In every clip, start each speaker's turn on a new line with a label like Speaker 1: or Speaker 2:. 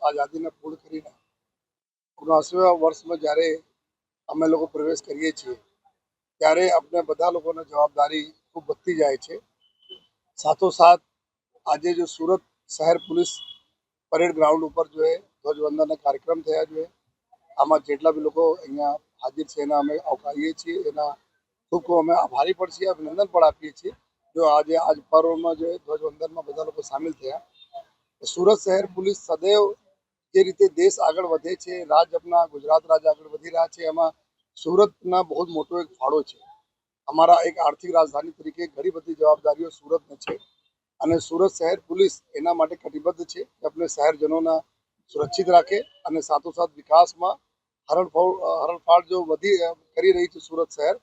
Speaker 1: આઝાદીને પૂર્ણ કરીને 79 વર્ષમાં જ્યારે અમે લોકો પ્રવેશ કરીએ છીએ ત્યારે આપણે બધા લોકોને જવાબદારી ખૂબ વધતી જાય છે। સાથોસાથ આજે જો સુરત શહેર પોલીસ પરેડ ગ્રાઉન્ડ ઉપર જો ધ્વજવંદનના કાર્યક્રમ થયા છે, આમાં જેટલા બી લોકો અહીંયા હાજર છે એના અમે આવકારીએ છીએ, એના ખૂબ ખૂબ અમે આભારી પણ છીએ, અભિનંદન પણ આપીએ છીએ। જો આજે આજ પર્વમાં જો ધ્વજવંદનમાં બધા લોકો સામેલ થયા। સુરત શહેર પોલીસ સદૈવ જે રીતે દેશ આગળ વધે છે, આપણા ગુજરાત રાજ્ય આગળ વધી રહ્યા છે, એમાં સુરતના બહુ જ મોટો એક ફાળો છે। અમારા એક આર્થિક રાજધાની તરીકે ઘણી બધી જવાબદારીઓ સુરતને છે અને સુરત શહેર પોલીસ એના માટે કટિબદ્ધ છે કે આપણે શહેરજનોના સુરક્ષિત રાખે અને સાથોસાથ વિકાસમાં હરણફાળ જો વધી કરી રહી છે સુરત શહેર,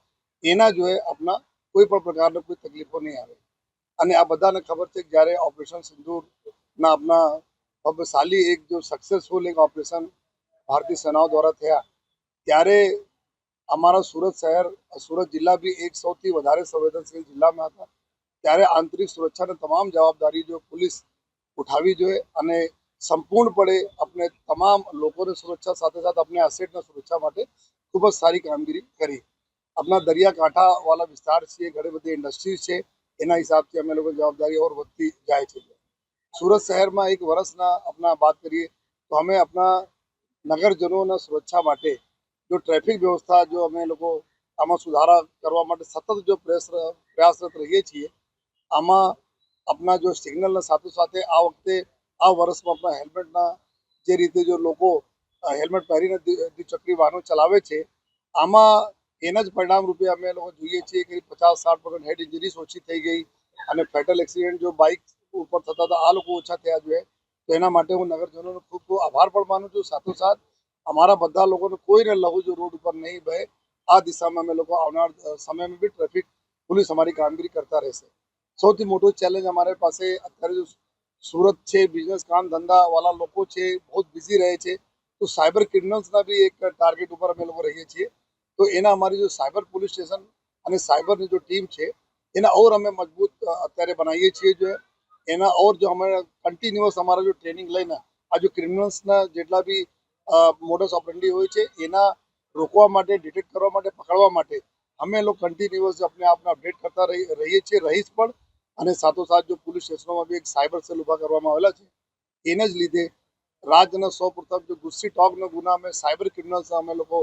Speaker 1: એના જો આપણા કોઈ પણ પ્રકારનો કોઈ તકલીફો નહીં આવે। અને આ બધાને ખબર છે કે જ્યારે ઓપરેશન સિંદૂરના આપણા ભવ્યશાલી એક જો સક્સેસફુલ એક ઓપરેશન ભારતીય સેનાઓ દ્વારા થયા, ત્યારે અમારા સુરત જિલ્લા બી એક સૌથી વધારે સંવેદનશીલ જિલ્લામાં હતા। ત્યારે આંતરિક સુરક્ષાની તમામ જવાબદારી જો પોલીસ ઉઠાવવી જોઈએ અને સંપૂર્ણપણે આપણે તમામ લોકોની સુરક્ષા સાથે સાથે આપણે એસેટના સુરક્ષા માટે ખૂબ જ સારી કામગીરી કરી। આપણા દરિયાકાંઠાવાળા વિસ્તાર છે, ઘણી બધી ઇન્ડસ્ટ્રીઝ છે, એના હિસાબથી અમે લોકો જવાબદારી ઓર વધતી જાય છે। સુરત શહેરમાં એક વર્ષના આપણા વાત કરીએ તો અમે આપણા નગરજનોના સુરક્ષા માટે જો ટ્રાફિક વ્યવસ્થા જો અમે લોકો આમાં સુધારા કરવા માટે સતત જો પ્રયાસરત રહીએ છીએ। આમાં આપણા જો સિગ્નલના સાથે આ વખતે આ વર્ષમાં આપણા હેલ્મેટના જે રીતે જો લોકો હેલ્મેટ પહેરીને દ્વિચક્રી વાહનો ચલાવે છે, આમાં એના જ પરિણામ રૂપે અમે લોકો જોઈએ છીએ કે 50-60% હેડ ઇન્જરીઝ ઓછી થઈ ગઈ અને ફેટલ એક્સિડન્ટ જો બાઇક ઉપર થતા હતા આ લોકો ઓછા થયા જોઈએ। તો એના માટે હું નગરજનોનો ખૂબ ખૂબ આભાર પણ માનું છું। સાથોસાથ અમારા બધા લોકોને કોઈને લહુ જો રોડ ઉપર નહીં બહે, આ દિશામાં અમે લોકો આવનાર સમયમાં બી ટ્રાફિક પોલીસ અમારી કામગીરી કરતા રહેશે। સૌથી મોટો ચેલેન્જ અમારી પાસે અત્યારે જો સુરત છે, બિઝનેસ કામ ધંધાવાળા લોકો છે, બહુ બિઝી રહે છે, તો સાયબર ક્રિમિનલ્સના બી એક ટાર્ગેટ ઉપર અમે લોકો રહીએ છીએ। તો એના અમારી જો સાયબર પોલીસ સ્ટેશન અને સાયબરની જો ટીમ છે એના ઓર અમે મજબૂત અત્યારે બનાવીએ છીએ। જો એના ઓર જો અમે કન્ટિન્યુઅસ અમારા જો ટ્રેનિંગ લઈને આ જો ક્રિમિનલ્સના જેટલા બી મોડસ ઓપરેન્ડી હોય છે એના રોકવા માટે, ડિટેક્ટ કરવા માટે, પકડવા માટે અમે લોકો કન્ટિન્યુઅસ આપણે અપડેટ કરતા રહીએ છીએ, રહીશ પણ। અને સાથોસાથ જો પોલીસ સ્ટેશનોમાં બી એક સાયબર સેલ ઊભા કરવામાં આવેલા છે, એને જ લીધે રાજ્યના સૌપ્રથમ જો ગુસ્સી ટોકનો ગુના અમે સાયબર ક્રિમિનલ્સ અમે લોકો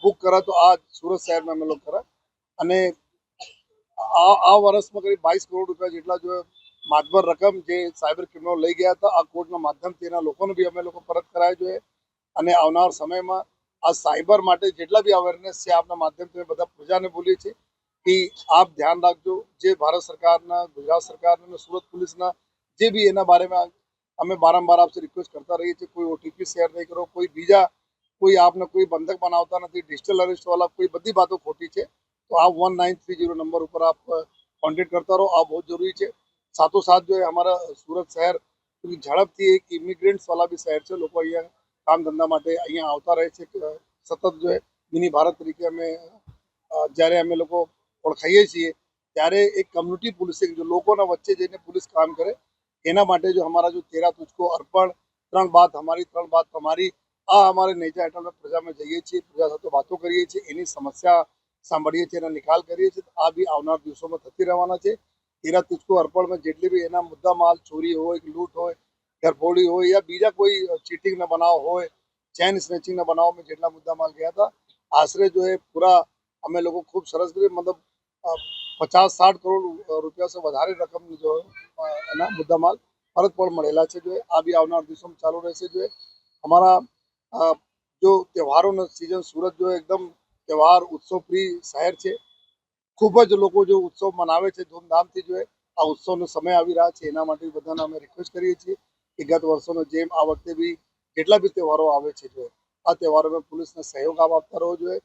Speaker 1: બુક કરા તો આ સુરત શહેરમાં અમે લોકો કરા અને આ વર્ષમાં કરીબ 22 કરોડ રૂપિયા જેટલા જો માતબર રકમ જે સાયબર ક્રિમિનલ લઈ ગયા હતા, આ કોર્ટના માધ્યમથી એના લોકોને બી અમે લોકો પરત કરાવી જોઈએ। અને આવનાર સમયમાં આ સાયબર માટે જેટલા બી અવેરનેસ છે આપના માધ્યમથી બધા પ્રજાને બોલીએ છીએ કે આપ ધ્યાન રાખજો। જે ભારત સરકારના, ગુજરાત સરકારના અને સુરત પોલીસના જે બી એના બારેમાં અમે વારંવાર આપसे રિક્વેસ્ટ કરતા રહીએ છીએ, કોઈ ઓટીપી શેર નહીં કરો, કોઈ આપને કોઈ બંધક બનાવતા નથી, ડિજિટલ અરેસ્ટ વાળા કોઈ બધી બાતો ખોટી છે। તો आप 1930 नंबर ऊपर आप कॉन्टेक्ट करता रहो, आप बहुत जरूरी है। साथों साथ जो है हमारा सूरत शहर झड़पથી એક ઇમિગ્રન્ટ્સ વાળા બી શહેર છે, લોકો અહીંયા કામ ધંધા માટે અહીંયા આવતા રહે છે। સતત જો મિની ભારત તરીકે અમે જ્યારે અમે લોકો ઓળખાઈએ છીએ ત્યારે એક કમ્યુનિટી પોલીસિંગ જો લોકોના વચ્ચે જઈને પોલીસ કામ કરે એના માટે જો અમારા જો 13 तुझको અર્પણ, 3 बात हमारी 3 बात તમારી, આ અમારે નેજા હેઠળ પ્રજામાં જઈએ છીએ, પ્રજા સાથે વાતો કરીએ છીએ, એની સમસ્યા સાંભળીએ છીએ, એના નિકાલ કરીએ છીએ। આ બી આવનાર દિવસોમાં થતી રહેવાના છે। 13 तुझको અર્પણમાં જેટલી બી એના મુદ્દા માલ ચોરી હોય કે લૂંટ હોય, ઘરફોડી હોય યા બીજા કોઈ ચીટિંગના બનાવ હોય, ચેન સ્નેચિંગના બનાવમાં જેટલા મુદ્દા માલ ગયા હતા, આશરે જો એ પૂરા અમે લોકો ખૂબ સરસ રીતે મતલબ 50-60 કરોડ રૂપિયા से વધારે રકમ જો એના મુદ્દા માલ પરત પણ મળેલા છે। જો આ બી આવનાર દિવસોમાં ચાલુ રહેશે। જો हमारा जो તહેવારોનો સિઝન સુરત જો એકદમ તહેવાર ઉત્સવ પ્રિય શહેર છે, ખૂબ જ લોકો જો ઉત્સવ મનાવે છે ધૂમધામથી। જો આ ઉત્સવનો સમય આવી રહ્યા છે એના માટે બધાને અમે રિક્વેસ્ટ કરીએ છીએ કે ગત વર્ષોનો જેમ આ વખતે બી જેટલા બી તહેવારો આવે છે જો આ તહેવારોમાં પોલીસને સહયોગ આપતા રહેવો જોઈએ।